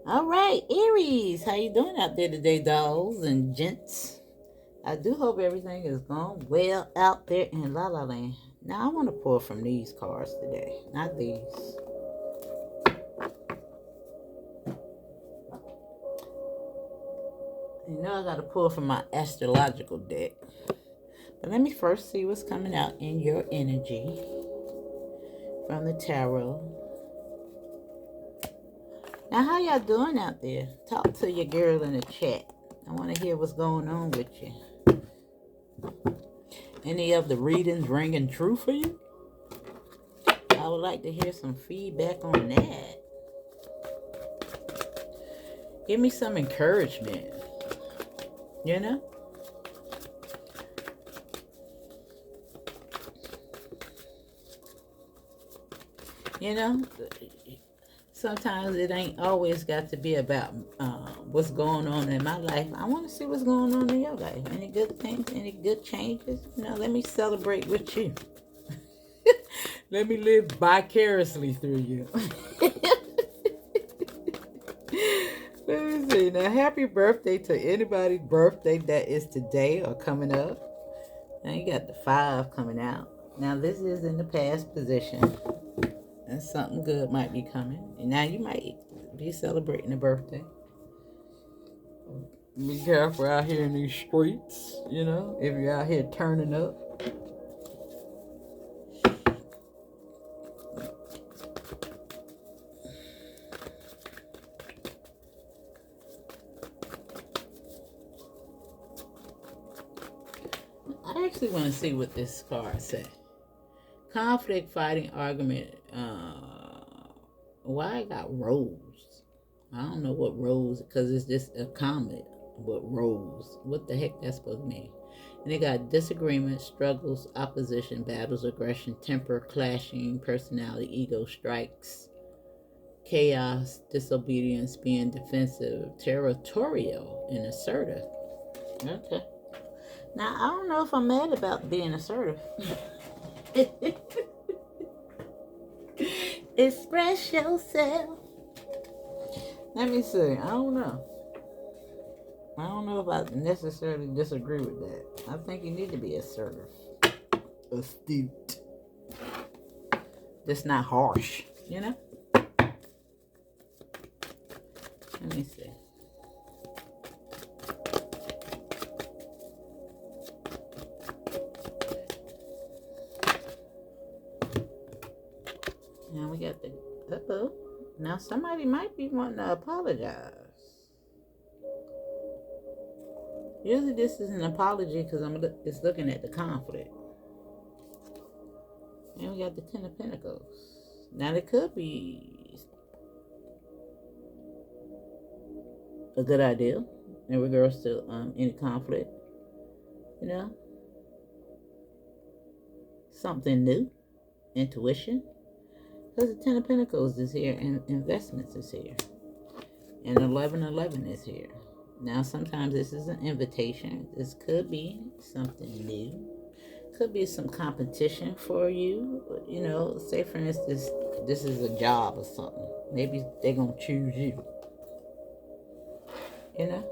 All right, Aries, how you doing out there today, dolls and gents? I do hope everything is going well out there in La La Land. Now, I want to pull from these cards today, not these. You know, I got to pull from my astrological deck. But let me first see what's coming out in your energy from the tarot. Now, how y'all doing out there? Talk to your girl in the chat. I want to hear what's going on with you. Any of the readings ringing true for you? I would like to hear some feedback on that. Give me some encouragement. You know? You know? Sometimes it ain't always got to be about what's going on in my life. I want to see what's going on in your life. Any good things? Any good changes? You know, let me celebrate with you. Let me live vicariously through you. Let me see. Now, happy birthday to anybody's birthday that is today or coming up. Now, you got the 5 coming out. Now, this is in the past position. And something good might be coming. And now you might be celebrating a birthday. Be careful out here in these streets, you know, if you're out here turning up. I actually want to see what this card says. Conflict, fighting, argument. Why I got rose? I don't know what rose, because it's just a comment. What rose? What the heck that's supposed to mean? And they got disagreement, struggles, opposition, battles, aggression, temper, clashing, personality, ego, strikes, chaos, disobedience, being defensive, territorial, and assertive. Okay. Now, I don't know if I'm mad about being assertive. Express yourself. Let me see. I don't know. I don't know if I necessarily disagree with that. I think you need to be assertive, astute, just not harsh, you know? Let me see. Now we got the, uh-oh. Now somebody might be wanting to apologize. Usually this is an apology because I'm just looking at the conflict. And we got the 10 of Pentacles. Now there could be a good idea in regards to any conflict. You know? Something new. Intuition. Because the 10 of Pentacles is here and investments is here. And 1111 is here. Now, sometimes this is an invitation. This could be something new. Could be some competition for you. You know, say for instance, this is a job or something. Maybe they're going to choose you. You know?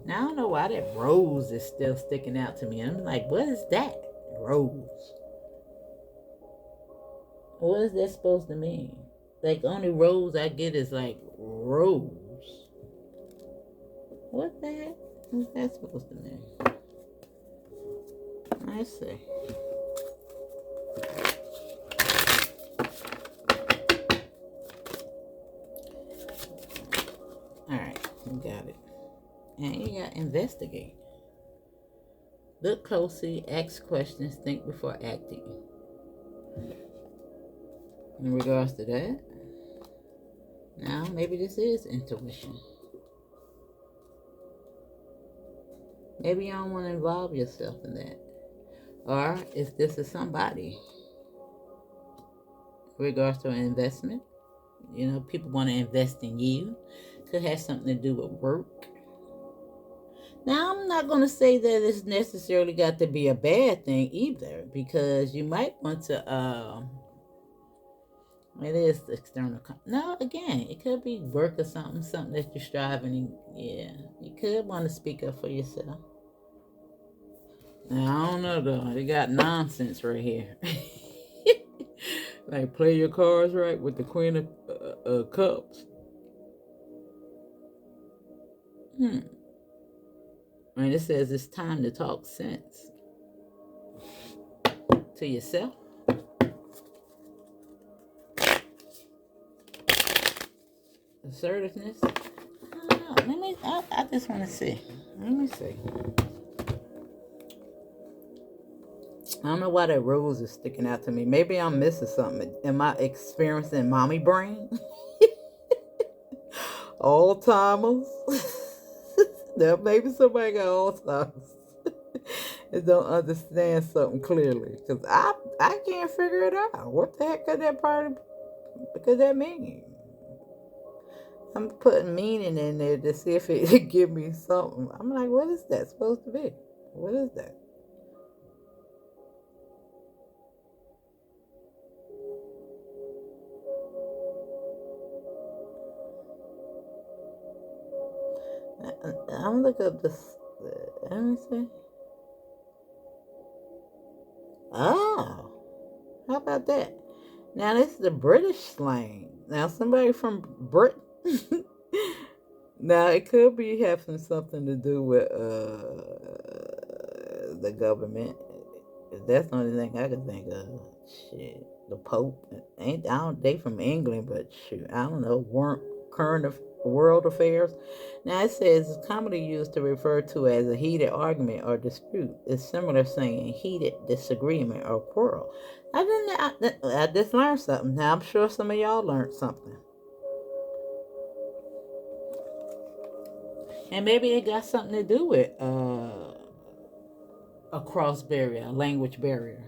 Now, I don't know why that rose is still sticking out to me. I'm like, what is that? Rose. What is that supposed to mean? Like, only rose I get is like rose. What the heck is that supposed to mean? Let's see. Alright, we got it. And you got investigate. Look closely, ask questions, think before acting. In regards to that, now maybe this is intuition. Maybe you don't want to involve yourself in that. Or if this is somebody, in regards to an investment, you know, people want to invest in you. Could have something to do with work. Now, I'm not going to say that it's necessarily got to be a bad thing either, because you might want to, it is external. No, again, it could be work or something that you're striving. Yeah, you could want to speak up for yourself. Now, I don't know though. They got nonsense right here. Like, play your cards right with the Queen of Cups. Hmm. And it says it's time to talk sense to yourself. Assertiveness. I don't know. I just want to see. Let me see. I don't know why that rose is sticking out to me. Maybe I'm missing something. Am I experiencing mommy brain? Alzheimer's? Now, maybe somebody got Alzheimer's and don't understand something clearly. Because I can't figure it out. What the heck could that mean? I'm putting meaning in there to see if it give me something. I'm like, what is that supposed to be? What is that? I'm looking up this. Let me see. Oh, how about that? Now this is the British slang. Now somebody from Britain. Now it could be having something to do with the government. That's the only thing I can think of. Shit, the Pope ain't. I don't. They from England, but shoot, I don't know. Current of world affairs. Now it says it's commonly used to refer to as a heated argument or dispute. It's similar saying heated disagreement or quarrel. I just learned something. Now I'm sure some of y'all learned something. And maybe it got something to do with a cross barrier, a language barrier.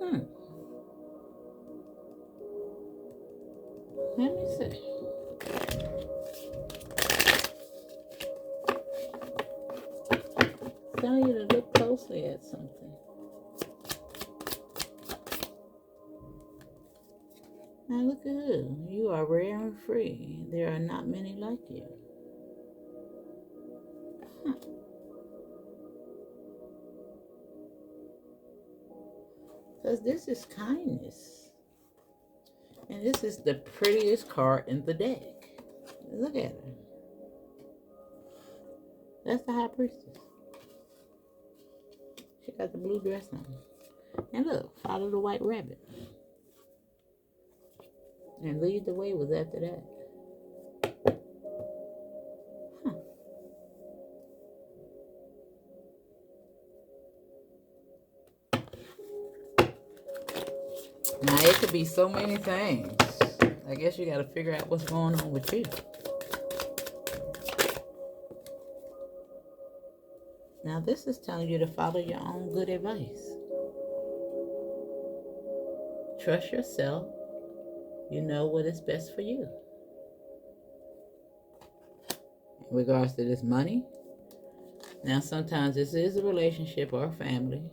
Hmm. Let me see. Tell you to look closely at something. Now look at you. You are rare and free. There are not many like you. Because this is kindness. And this is the prettiest card in the deck. Look at her. That's the High Priestess. She got the blue dress on. And look, follow the white rabbit. And lead the way was after that. Huh. Now, it could be so many things. I guess you got to figure out what's going on with you. Now, this is telling you to follow your own good advice. Trust yourself. You know what is best for you. In regards to this money, now sometimes this is a relationship or a family.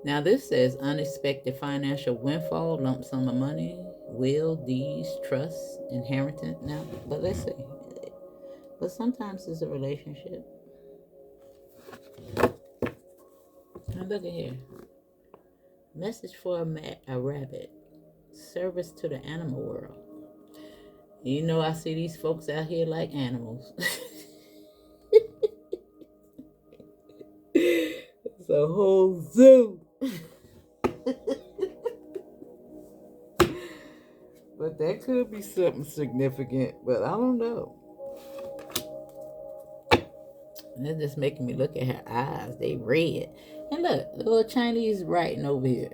Now this says unexpected financial windfall, lump sum of money, will, deeds, trust, inheritance. Now, but let's see. But sometimes it's a relationship. Now look at here. Message for a rabbit. Service to the animal world. You know, I see these folks out here like animals. It's a whole zoo. But that could be something significant, but I don't know. And it's just making me look at her eyes. They red. And look, the little Chinese writing over here.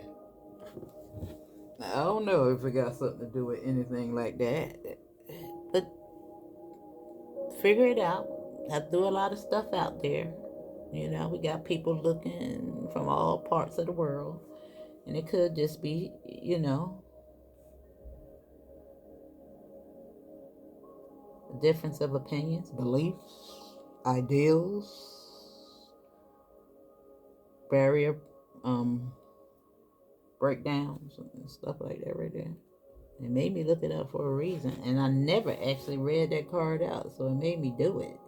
I don't know if it got something to do with anything like that. But figure it out. I threw a lot of stuff out there. You know, we got people looking from all parts of the world. And it could just be, you know, difference of opinions, beliefs, ideals, barrier breakdowns, and stuff like that right there. It made me look it up for a reason, and I never actually read that card out, so it made me do it.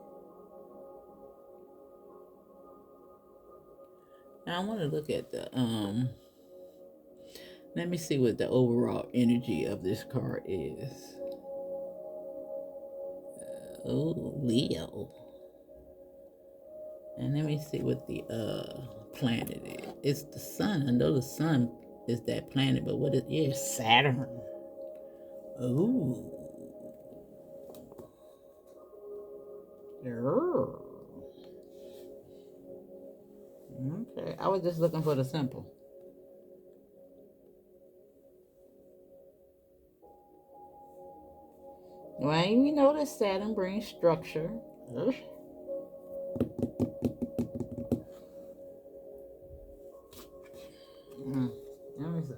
Now I want to look at the let me see what the overall energy of this card is. Oh, Leo. And let me see what the planet is. It's the sun. I know the sun is that planet, but what is it? Yeah, Saturn. Ooh. Okay. I was just looking for the simple. Well, we know that Saturn brings structure. Ugh. Let me see.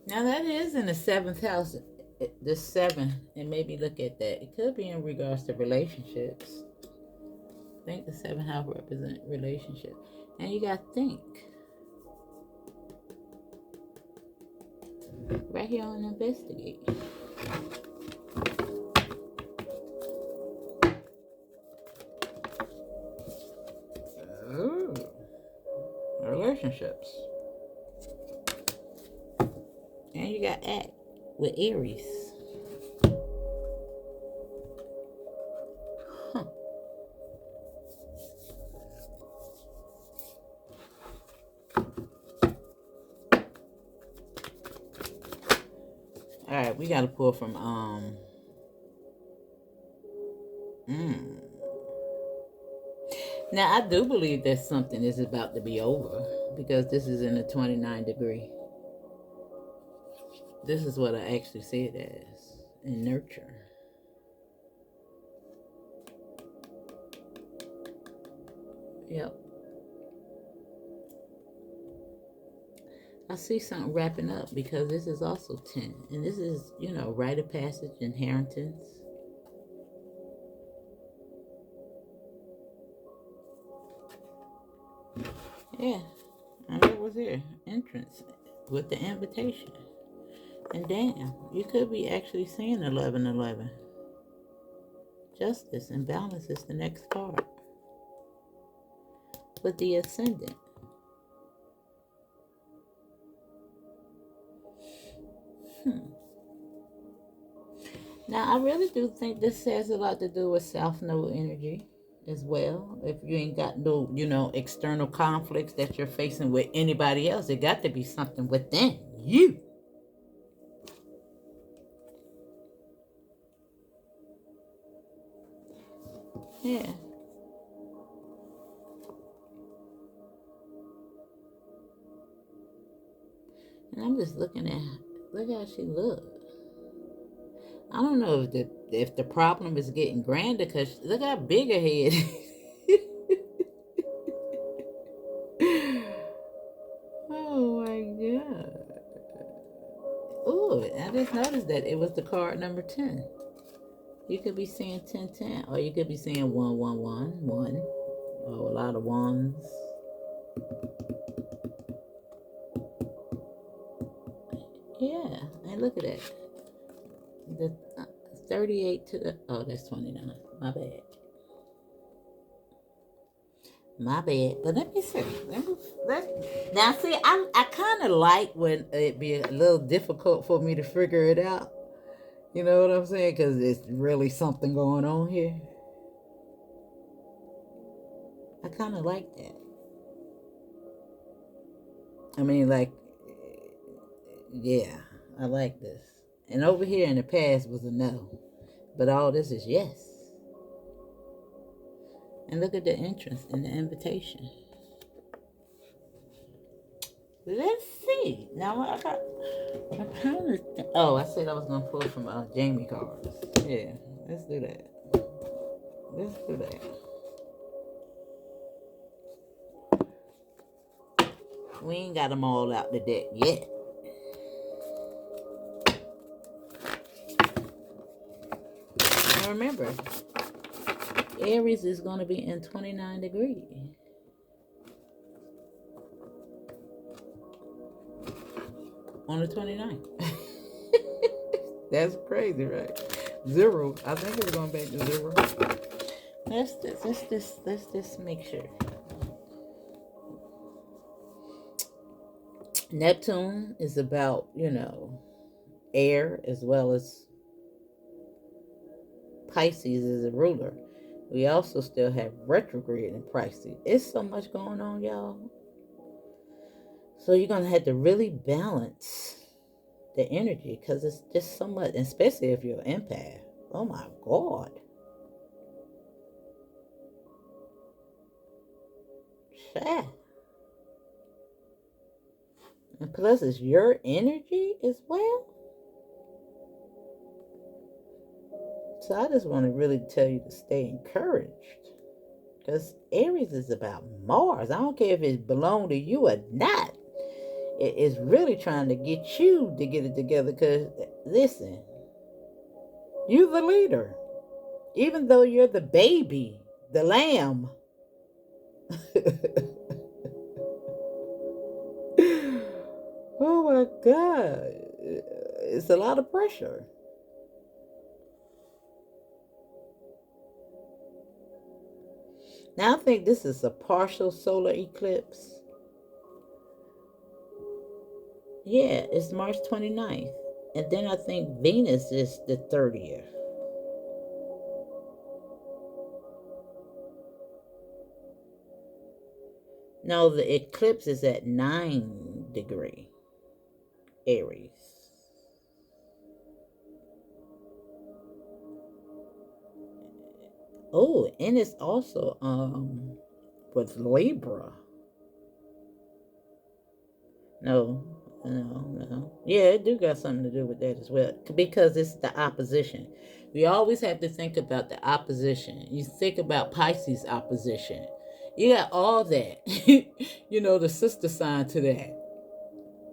Now that is in the seventh house. The seven, and maybe look at that. It could be in regards to relationships. I think the seventh house represents relationship, and you got to think right here on investigate. Ooh, relationships, and you got act with Aries. All right, we got to pull from Now I do believe that something is about to be over because this is in a 29 degree. This is what I actually see it as in nurture. Yep. I see something wrapping up because this is also 10. And this is, rite of passage, inheritance. Yeah. And it was here. Entrance with the invitation. And damn, you could be actually seeing 1111. Justice and balance is the next card. With the ascendant. Now, I really do think this has a lot to do with South Node energy as well. If you ain't got no, external conflicts that you're facing with anybody else, it got to be something within you. Yeah. And I'm just looking at, look how she looks. I don't know if the problem is getting grander because look how big her head is. Oh my God. Oh, I just noticed that it was the card number 10. You could be seeing 1010, or you could be seeing 1. Oh, a lot of ones. Yeah, and look at that. The 38 to the, oh, that's 29. My bad. My bad. But let me see. Now, see, I kind of like when it be a little difficult for me to figure it out. You know what I'm saying? Because it's really something going on here. I kind of like that. I mean, like, yeah, I like this. And over here in the past was a no. But all this is yes. And look at the entrance and the invitation. Let's see. Now I'm trying to think. Oh, I said I was gonna pull from Jamie cards. Yeah, let's do that. Let's do that. We ain't got them all out the deck yet. And remember, Aries is going to be in 29 degrees on the 29th. That's crazy, right? Zero. I think it's going back to zero. Let's just make sure. Neptune is about, air, as well as Pisces is a ruler. We also still have retrograde in Pisces. It's so much going on, y'all. So you're going to have to really balance the energy, because it's just so much, especially if you're an empath. Oh my God. Shit. And plus, it's your energy as well. So I just want to really tell you to stay encouraged. Because Aries is about Mars. I don't care if it belongs to you or not. It is really trying to get you to get it together. Because, listen, you're the leader. Even though you're the baby, the lamb. Oh my God. It's a lot of pressure. Now I think this is a partial solar eclipse. Yeah, it's March 29th. And then I think Venus is the 30th. No, the eclipse is at 9 degree Aries. Oh, and it's also with Libra. No, no. Yeah, it do got something to do with that as well. Because it's the opposition. We always have to think about the opposition. You think about Pisces opposition. You got all that. The sister sign to that.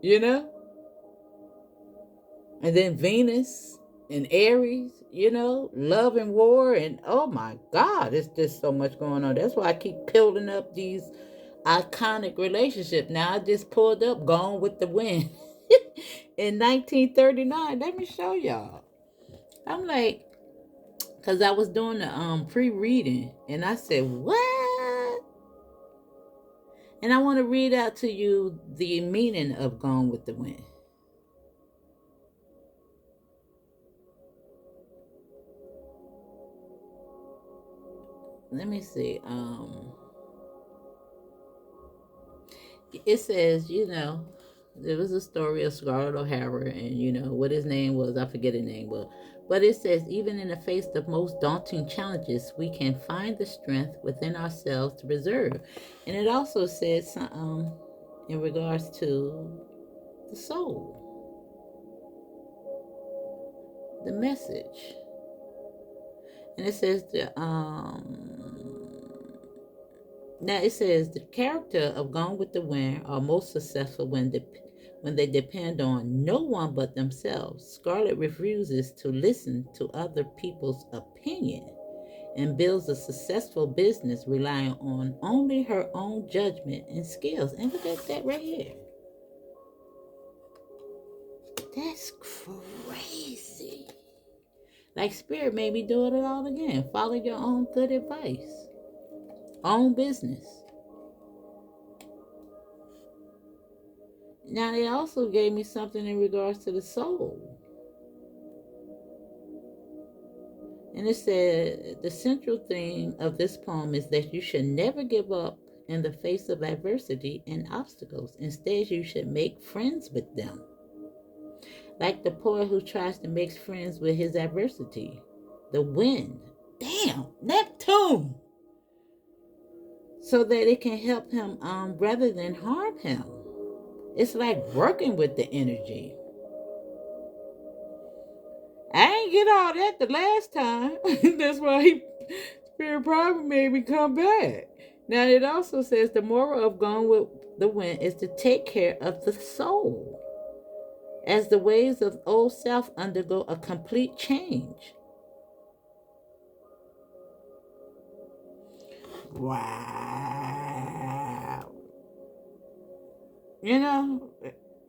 You know? And then Venus and Aries, love and war. And oh my God, it's just so much going on. That's why I keep building up these iconic relationships. Now I just pulled up Gone with the Wind in 1939. Let me show y'all. I'm like, because I was doing the pre-reading, and I said, what? And I want to read out to you the meaning of Gone with the Wind. Let me see. It says, there was a story of Scarlett O'Hara, and what his name was. I forget his name, but it says, even in the face of most daunting challenges, we can find the strength within ourselves to preserve. And it also says, in regards to the soul, the message, and it says now it says the character of Gone with the Wind are most successful when they depend on no one but themselves. Scarlett refuses to listen to other people's opinion and builds a successful business relying on only her own judgment and skills. And look at that right here. That's crazy. Like Spirit made me do it all again. Follow your own good advice. Own business. Now they also gave me something in regards to the soul. And it said the central theme of this poem is that you should never give up in the face of adversity and obstacles. Instead, you should make friends with them. Like the poet who tries to make friends with his adversity. The wind. Damn, Neptune! So that it can help him rather than harm him. It's like working with the energy. I ain't get all that the last time. That's why Spirit Private made me come back. Now it also says the moral of going with the wind is to take care of the soul as the ways of old self undergo a complete change. Wow. You know,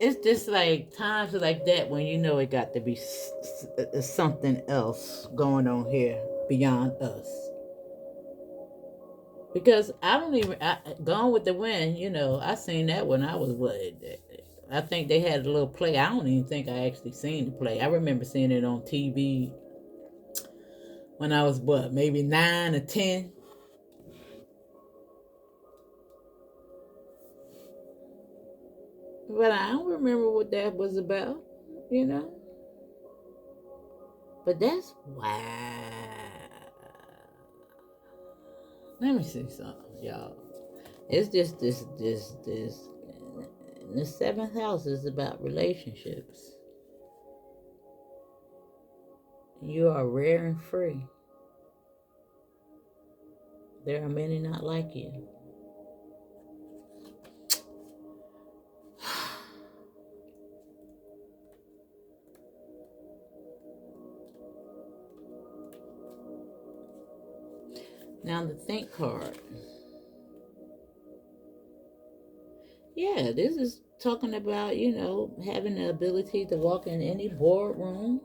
it's just like times like that when you know it got to be something else going on here beyond us. Because I don't even Gone with the Wind. I seen that when I was what? I think they had a little play. I don't even think I actually seen the play. I remember seeing it on TV when I was what, maybe 9 or 10. But I don't remember what that was about. You know. But that's wow. Let me see something, y'all. It's just this. The seventh house is about relationships. You are rare and free. There are many not like you. Now the think card. Yeah, this is talking about, having the ability to walk in any boardroom.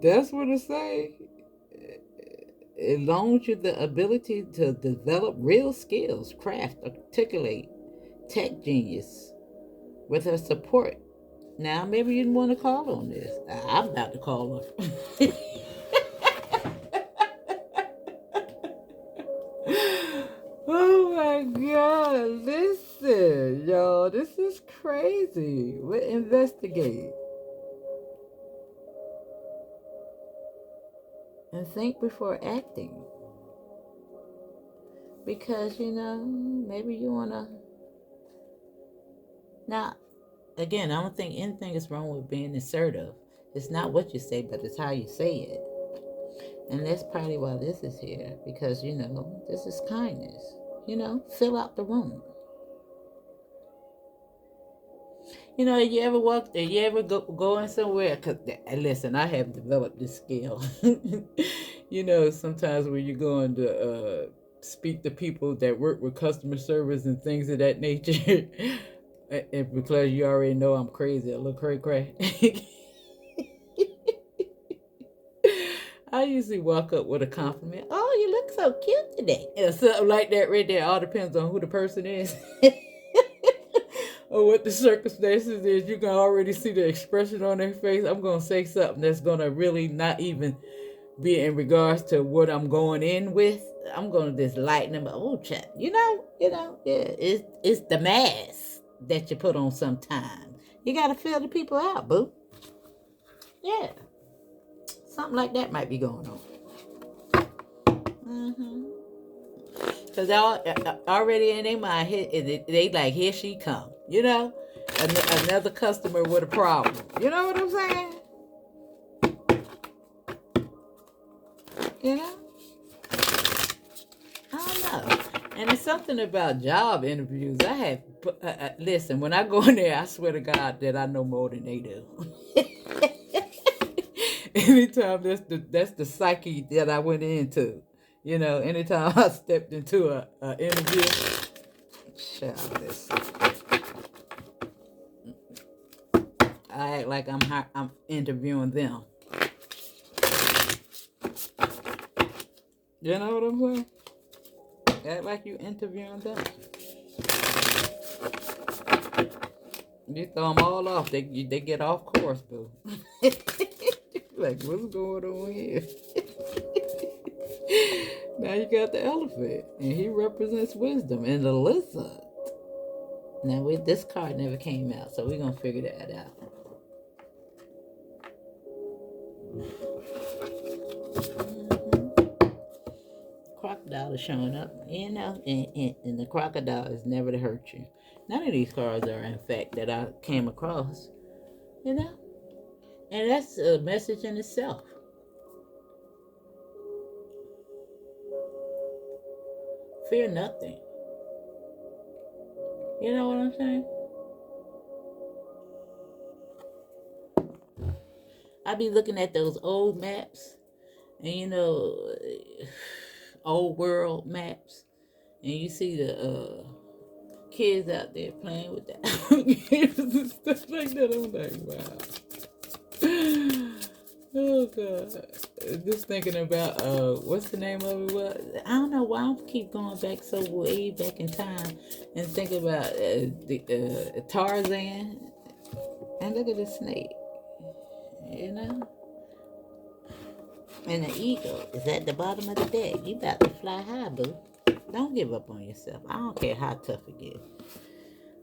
That's what it say. It loans you the ability to develop real skills, craft, articulate, tech genius with her support. Now, maybe you didn't want to call on this. I'm about to call her. Oh my God. Listen, y'all. This is crazy. We'll investigate. And think before acting. Because, maybe you want to. Now, again, I don't think anything is wrong with being assertive. It's not what you say, but it's how you say it. And that's probably why this is here. Because, this is kindness. Fill out the room. You ever you ever go in somewhere? Cause listen, I have developed this skill. Sometimes when you're going to speak to people that work with customer service and things of that nature, and because you already know I'm crazy, a little cray. I usually walk up with a compliment. Oh, you look so cute today. Something like that right there. All depends on who the person is. Or what the circumstances is. You can already see the expression on their face. I'm going to say something that's going to really not even be in regards to what I'm going in with. I'm going to just lighten them up. Oh, chat. Yeah. It's the mask that you put on sometimes. You got to feel the people out, boo. Yeah. Something like that might be going on. Because already in their mind, they like, here she come. Another customer with a problem. You know what I'm saying? I don't know. And it's something about job interviews. I have, listen, when I go in there, I swear to God that I know more than they do. Anytime that's the psyche that I went into. Anytime I stepped into a interview, child, listen. I act like I'm interviewing them. You know what I'm saying? Act like you interviewing them. You throw them all off. They get off course, boo. Like, what's going on here? Now you got the elephant, and he represents wisdom, and the lizard. Now, this card never came out, so we're going to figure that out. Crocodile is showing up, and the crocodile is never to hurt you. None of these cards are, in fact, that I came across, you know? And that's a message in itself. Fear nothing. You know what I'm saying? I be looking at those old maps, and old world maps, and you see the kids out there playing with the alligators and stuff like that. I'm like, wow. Oh God. Just thinking about what's the name of it? What I don't know why I keep going back so way back in time and thinking about the Tarzan, and look at the snake, you know. And the eagle is at the bottom of the deck. You about to fly high, boo. Don't give up on yourself. I don't care how tough it gets.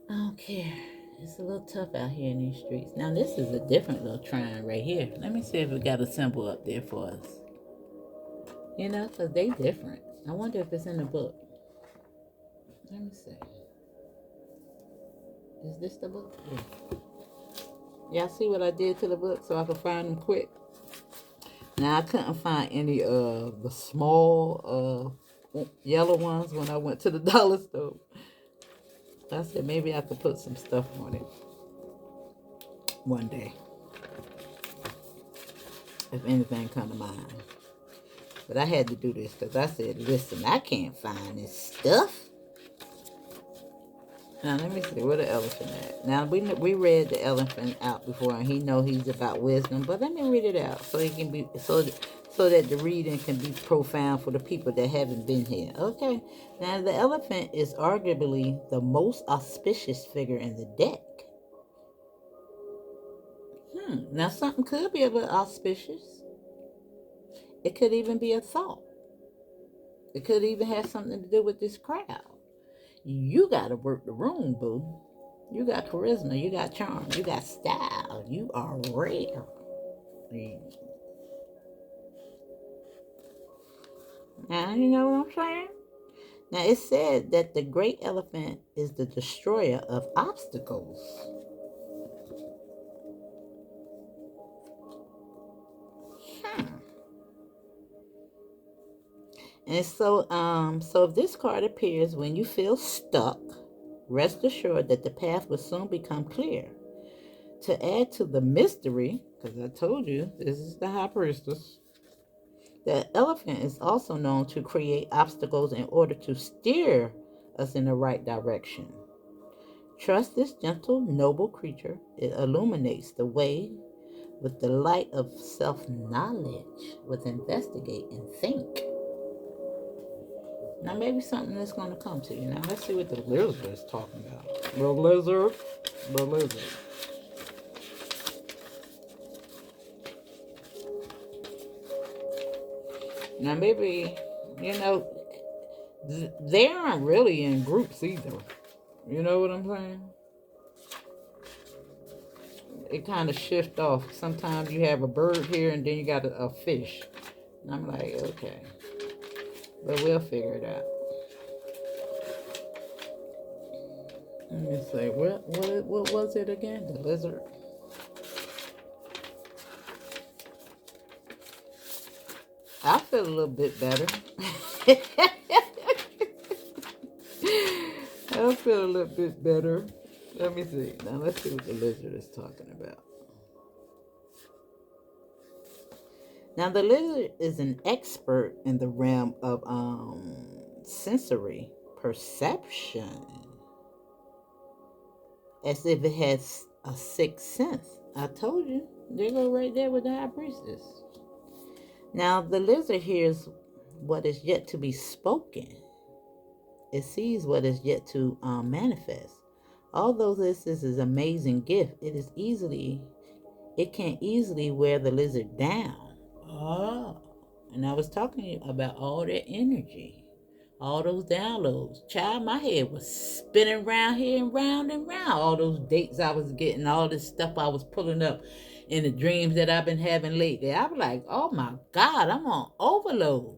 I don't care. It's a little tough out here in these streets. Now, this is a different little trine right here. Let me see if we got a symbol up there for us. You know, because they different. I wonder if it's in the book. Let me see. Is this the book? Yeah. Y'all see what I did to the book so I could find them quick? Now, I couldn't find any of the small yellow ones when I went to the dollar store. I said maybe I could put some stuff on it one day, if anything come to mind. But I had to do this because I said, listen, I can't find this stuff. Now, let me see, where the elephant at? Now, we read the elephant out before, and he know he's about wisdom, but let me read it out so he can be, so that the reading can be profound for the people that haven't been here. Okay. Now, the elephant is arguably the most auspicious figure in the deck. Now, something could be a little auspicious. It could even be a thought. It could even have something to do with this crowd. You got to work the room, boo. You got charisma. You got charm. You got style. You are rare. Now, you know what I'm saying? Now, it said that the great elephant is the destroyer of obstacles. And so if this card appears when you feel stuck, rest assured that the path will soon become clear. To add to the mystery, because I told you this is the high priestess, the elephant is also known to create obstacles in order to steer us in the right direction. Trust this gentle, noble creature. It illuminates the way with the light of self-knowledge, with investigate and think. Now, maybe something that's going to come to you. Now, let's see what the lizard is talking about. The lizard. The lizard. Now, maybe, they aren't really in groups either. You know what I'm saying? It kind of shift off. Sometimes you have a bird here and then you got a fish. And I'm like, okay. But we'll figure it out. Let me say, what was it again? The lizard. I feel a little bit better. I feel a little bit better. Let me see. Now let's see what the lizard is talking about. Now the lizard is an expert in the realm of sensory perception. As if it has a sixth sense. I told you. They go right there with the high priestess. Now the lizard hears what is yet to be spoken. It sees what is yet to manifest. Although this is an amazing gift, it can easily wear the lizard down. Oh, and I was talking to you about all that energy, all those downloads. Child, my head was spinning round here and round and round. All those dates I was getting, all this stuff I was pulling up in the dreams that I've been having lately. I was like, oh my God, I'm on overload.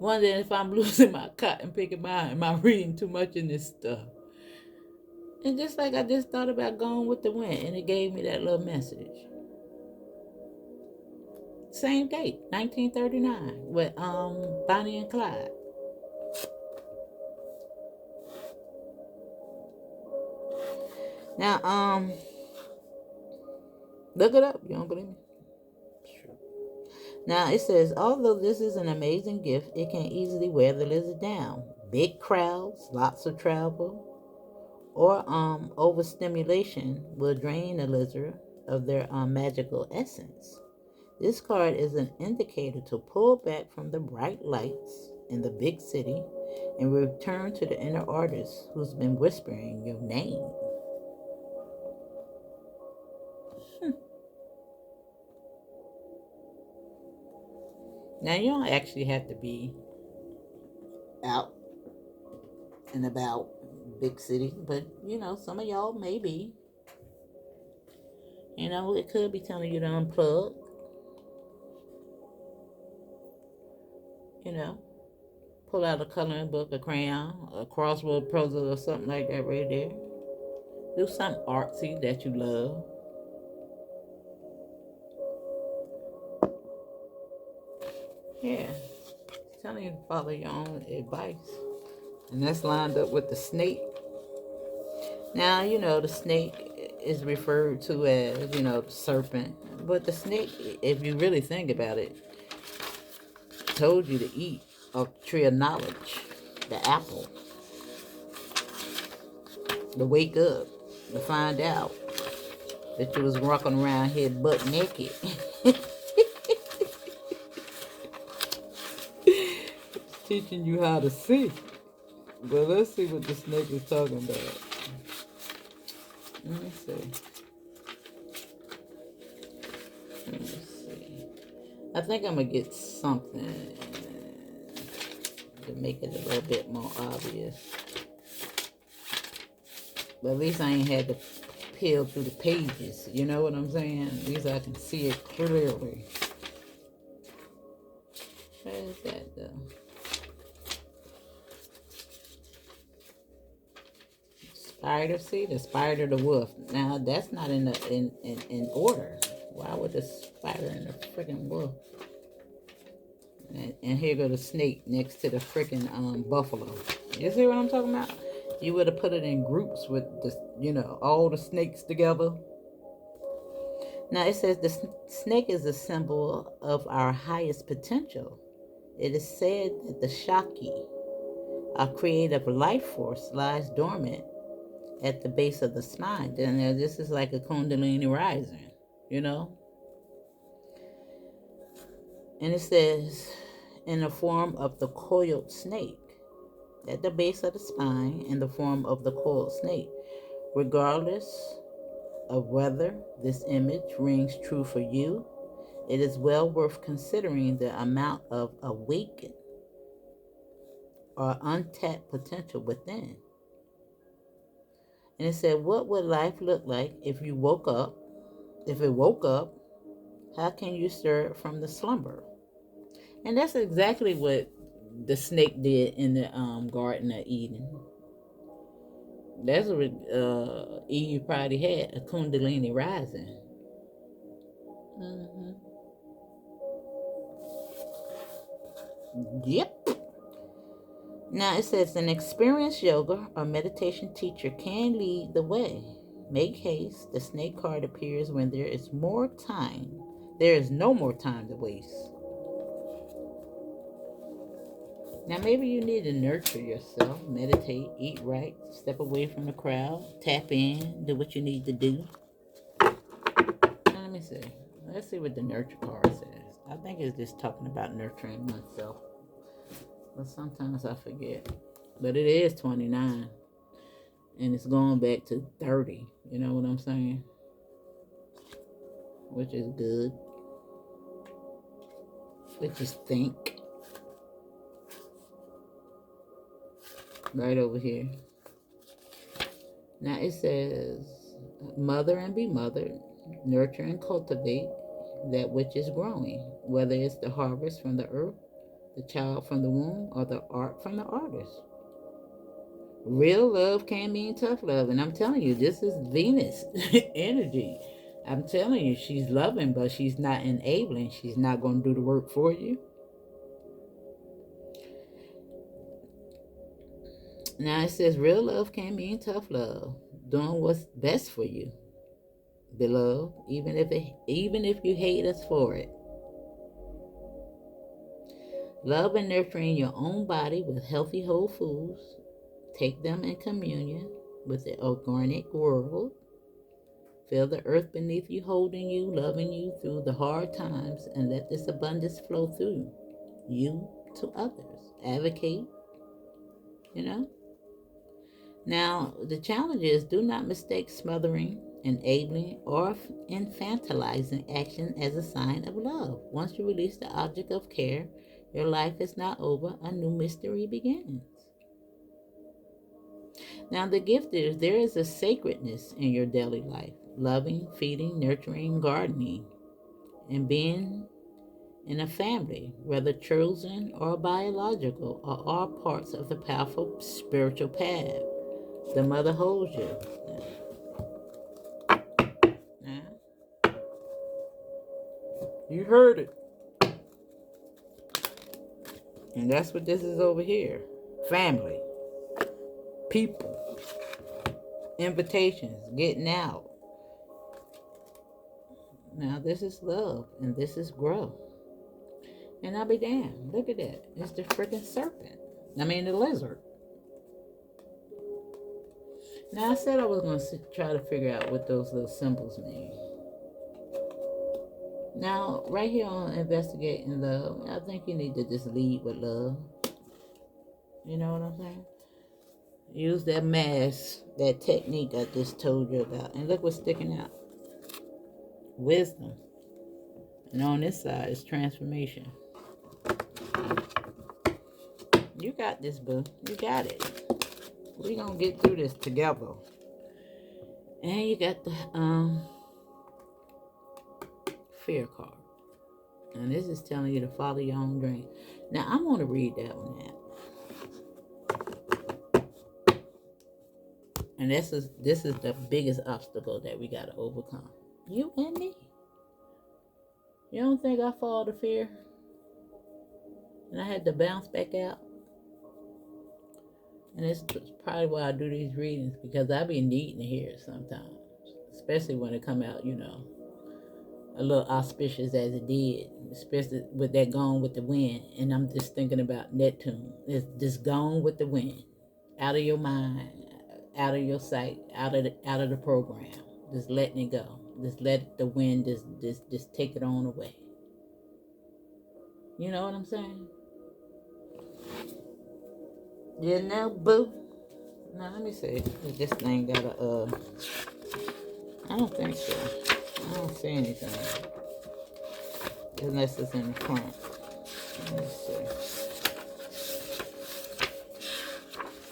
Wondering if I'm losing my cotton picking mind. Am I reading too much in this stuff? And just like I just thought about going with the wind, and it gave me that little message. Same date, 1939, with Bonnie and Clyde. Now, look it up. You don't believe me? Sure. Now it says, although this is an amazing gift, it can easily wear the lizard down. Big crowds, lots of travel, or overstimulation will drain the lizard of their magical essence. This card is an indicator to pull back from the bright lights in the big city and return to the inner artist who's been whispering your name. Now, you don't actually have to be out and about big cities, but some of y'all may be. It could be telling you to unplug, you know, pull out a coloring book, a crayon, a crossword puzzle, or something like that right there. Do something artsy that you love. Yeah, telling you to follow your own advice. And that's lined up with the snake. Now, the snake is referred to as, the serpent. But the snake, if you really think about it, told you to eat a tree of knowledge, the apple, to wake up, to find out that you was walking around here butt naked. Teaching you how to see. But let's see what the snake is talking about. Let me see. I think I'm going to get something to make it a little bit more obvious. But at least I ain't had to peel through the pages. You know what I'm saying? At least I can see it clearly. Where is that though? Spider, see the spider, the wolf. Now that's not in order. Why would the spider and the freaking wolf? And here go the snake next to the freaking buffalo. You see what I'm talking about? You would have put it in groups with the, all the snakes together. Now it says the snake is a symbol of our highest potential. It is said that the Shakti, our creative life force, lies dormant at the base of the spine. Then this is like a Kundalini rising, And it says, in the form of the coiled snake, at the base of the spine, in the form of the coiled snake. Regardless of whether this image rings true for you, it is well worth considering the amount of awakened or untapped potential within. And it said, what would life look like if it woke up? How can you stir it from the slumber? And that's exactly what the snake did in the Garden of Eden. That's what Eve probably had, a Kundalini rising. Mm-hmm. Yep. Now it says an experienced yoga or meditation teacher can lead the way. Make haste. The snake card appears when there is more time. There is no more time to waste. Now maybe you need to nurture yourself, meditate, eat right, step away from the crowd, tap in, do what you need to do. Now, let me see. Let's see what the nurture card says. I think it's just talking about nurturing myself. But sometimes I forget. But it is 29. And it's going back to 30. You know what I'm saying? Which is good. Which is think. Right over here. Now it says, mother and be mothered, nurture and cultivate that which is growing, whether it's the harvest from the earth the child from the womb, or the art from the artist. Real love can mean tough love. And I'm telling you, this is Venus energy. I'm telling you, she's loving, but she's not enabling. She's not going to do the work for you. Now it says real love can mean tough love, doing what's best for you, beloved, even if you hate us for it. Love and nurturing your own body with healthy whole foods. Take them in communion with the organic world. Feel the earth beneath you holding you, loving you through the hard times, and let this abundance flow through you to others. Advocate, you know. Now, the challenge is do not mistake smothering, enabling, or infantilizing action as a sign of love. Once you release the object of care, your life is not over, a new mystery begins. Now, the gift is there is a sacredness in your daily life, loving, feeding, nurturing, gardening, and being in a family, whether chosen or biological, are all parts of the powerful spiritual path. The mother holds you. Yeah. You heard it. And that's what this is over here. Family, people, invitations, getting out. Now this is love and this is growth. And I'll be damned. Look at that. It's the freaking serpent. I mean the lizard. Now I said I was going to try to figure out what those little symbols mean. Now, right here on Investigating Love, I think you need to just lead with love. You know what I'm saying? Use that mask, that technique I just told you about. And look what's sticking out. Wisdom. And on this side is transformation. You got this, boo. You got it. We're going to get through this together. And you got the fear card. And this is telling you to follow your own dream. Now, I'm going to read that one out. And this is the biggest obstacle that we got to overcome. You and me. You don't think I fall to fear? And I had to bounce back out? And it's probably why I do these readings, because I be needing to hear it sometimes. Especially when it come out, a little auspicious as it did. Especially with that Gone with the Wind. And I'm just thinking about Neptune. It's just gone with the wind. Out of your mind. Out of your sight. Out of the program. Just letting it go. Just let the wind just take it on away. You know what I'm saying? You know, boo. Now let me see. This thing got a I don't think so. I don't see anything. Unless it's in the front. Let me see.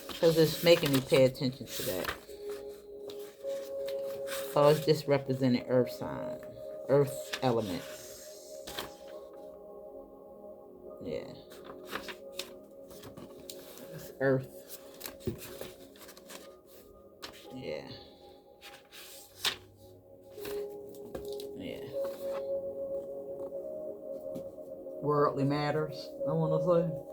Because it's making me pay attention to that. Oh, it's just representing earth sign. Earth elements. Yeah. It's earth. Yeah. Yeah. Worldly matters, I want to say.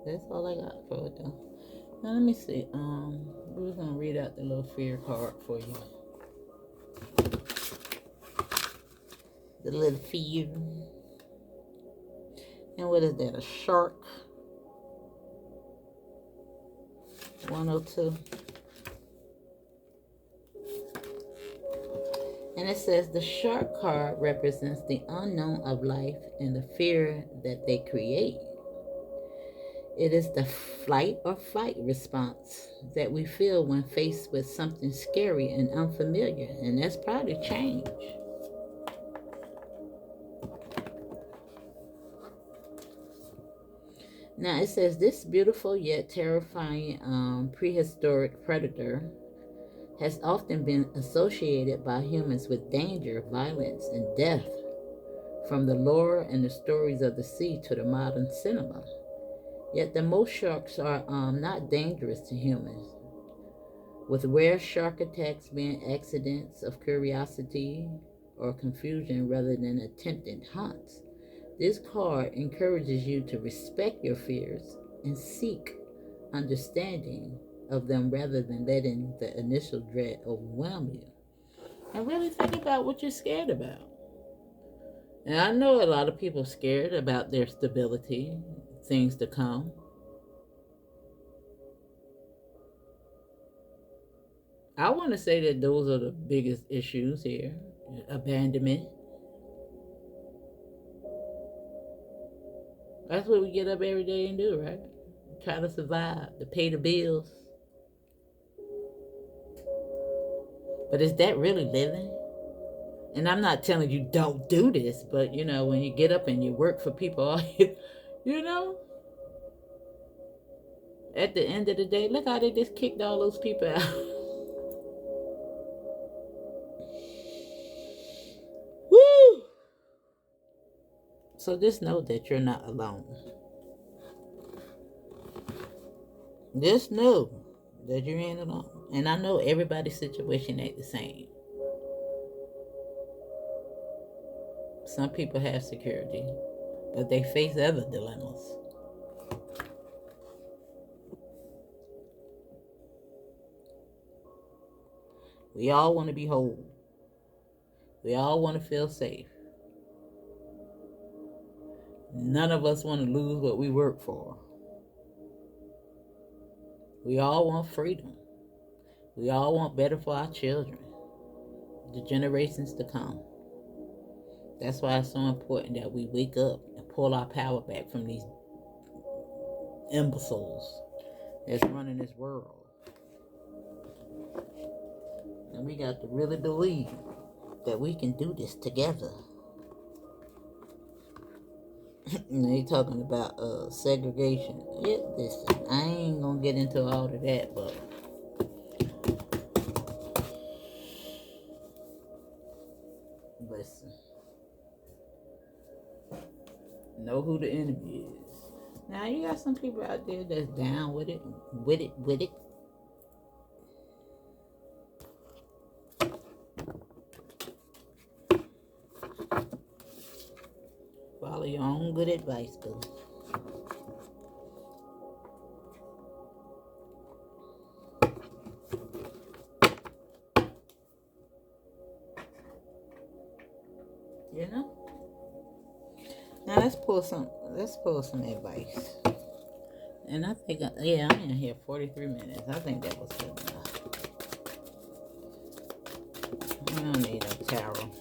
That's all I got for it though. Now let me see. We're gonna read out the little fear card for you. The little fear. And what is that? A shark. 102. And it says the shark card represents the unknown of life and the fear that they create. It is the flight or fight response that we feel when faced with something scary and unfamiliar, and that's probably change. Now it says this beautiful yet terrifying prehistoric predator has often been associated by humans with danger, violence, and death, from the lore and the stories of the sea to the modern cinema. Yet the most sharks are not dangerous to humans, with rare shark attacks being accidents of curiosity or confusion rather than attempted hunts. This card encourages you to respect your fears and seek understanding of them rather than letting the initial dread overwhelm you. And really think about what you're scared about. And I know a lot of people scared about their stability, things to come. I want to say that those are the biggest issues here. Abandonment. That's what we get up every day and do, right? Try to survive, to pay the bills. But is that really living? And I'm not telling you don't do this, but when you get up and you work for people, you know, at the end of the day, look how they just kicked all those people out. Woo! So just know that you're not alone. Just know that you ain't alone. And I know everybody's situation ain't the same. Some people have security, but they face other dilemmas. We all want to be whole. We all want to feel safe. None of us want to lose what we work for. We all want freedom. We all want better for our children, the generations to come. That's why it's so important that we wake up and pull our power back from these imbeciles that's running this world. And we got to really believe that we can do this together. They talking about segregation. Yeah, listen, I ain't gonna get into all of that, but listen, know who the enemy is. Now you got some people out there that's down with it. Follow your own good advice, boo. You know? Now let's pull some advice. And I think, I'm in here 43 minutes. I think that was good enough. I don't need a tarot.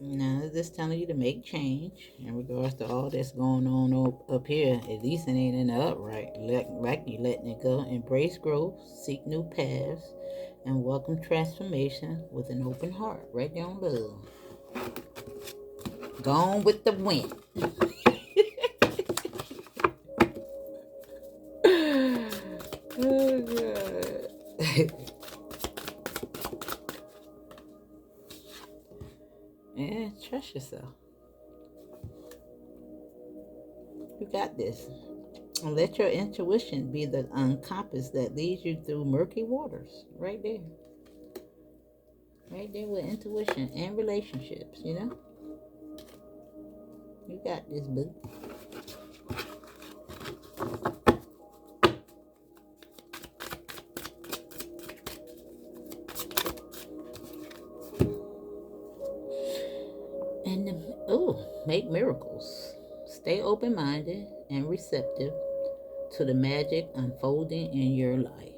Now, it's just telling you to make change in regards to all that's going on up here. At least it ain't in the upright. Like you letting it go. Embrace growth, seek new paths, and welcome transformation with an open heart. Right there on love. Gone with the wind. Oh, God. Yeah, trust yourself. You got this. And let your intuition be the compass that leads you through murky waters. Right there. Right there with intuition and relationships, You got this, boo. And make miracles. Stay open-minded and receptive to the magic unfolding in your life.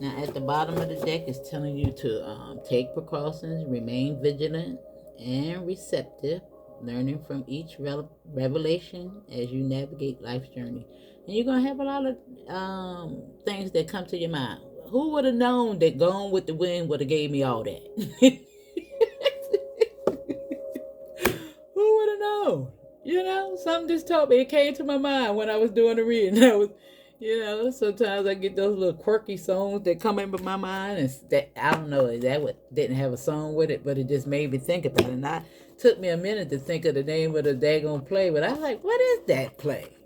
Now, at the bottom of the deck, it's telling you to take precautions, remain vigilant and receptive, learning from each revelation as you navigate life's journey. And you're going to have a lot of things that come to your mind. Who would have known that Gone with the Wind would have gave me all that? Who would have known? Something just told me. It came to my mind when I was doing the reading. I was, sometimes I get those little quirky songs that come into my mind, and that I don't know, is that what didn't have a song with it, but it just made me think about it. And I took me a minute to think of the name of the daggone play, but I was like, what is that play?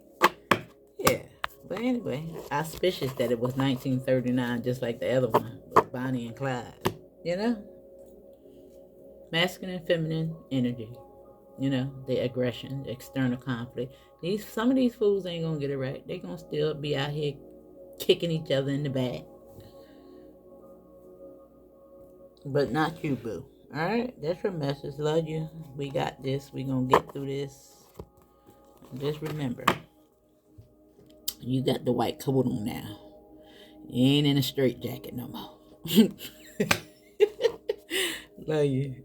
Yeah. But anyway, auspicious that it was 1939, just like the other one, with Bonnie and Clyde. You know? Masculine and feminine energy. The aggression, the external conflict. Some of these fools ain't gonna get it right. They gonna still be out here kicking each other in the back. But not you, boo. Alright? That's your message. Love you. We got this. We gonna get through this. Just remember, you got the white coat on now. You ain't in a straight jacket no more. Love you.